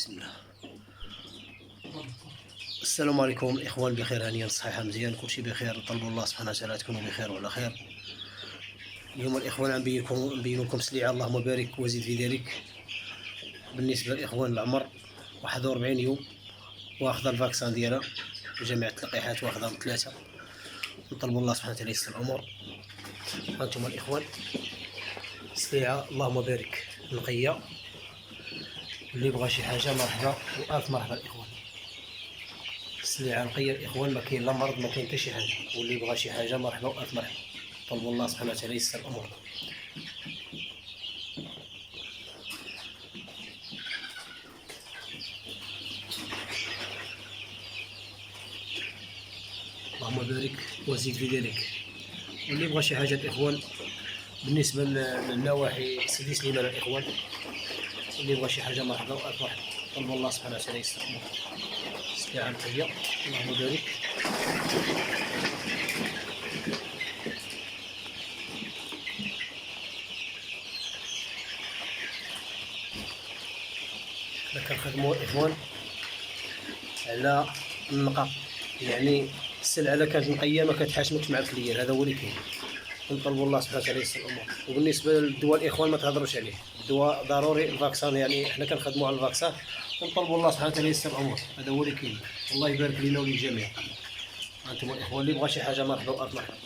بسم الله. السلام عليكم الاخوان، بخير هانيا صحيحه مزيان كلشي بخير، نطلبوا الله سبحانه وتعالى تكونوا بخير وعلى خير. اليوم الاخوان نبين لكم سلعه اللهم بارك وزيد في ذلك. بالنسبه للاخوان العمر 41 يوم، واخذ الفاكسان ديالها وجميع التلقيحات واخذها من 3. نطلبوا الله سبحانه وتعالى يسر الامور. هانتوما الاخوان سلعه اللهم بارك نقيه، اللي بغى شي حاجه مرحبا والف مرحبا الاخوان. السلعه نقيه الاخوان، ما كاين لا مرض ما كاين حتى شي حاجه، واللي بغى شي حاجه مرحبا والف مرحبا. طلبوا الله سبحانه وتعالى يسر الامور. اللهم بارك وزيد في ذلك. واللي بغى شي حاجه الاخوان بالنسبه للنواحي سيدي سليمان الاخوان، اللي بغى شي حاجه مرحبا والف مرحبا. طلبوا الله سبحانه وتعالى يسر الامور. سلعه نقيه اللهم بارك. حنا كنخدموا الاخوان على النقاء، يعني السلعه الا كانت نقيه ما كتحاشمكش مع الكليان، هذا هو اللي كاين. نطلبوا الله سبحانه وتعالى يسر الامور. وبالنسبه للدواء الاخوان ما تهضروش عليه، الدواء ضروري الفاكسان، يعني حنا كنخدموا على الفاكسان، ونطلبوا الله سبحانه وتعالى يسر الامور، هذا هو اللي كاين. الله يبارك لنا وللجميع. انتم الاخوان اللي بغى شي حاجه مرحبا والف مرحبا.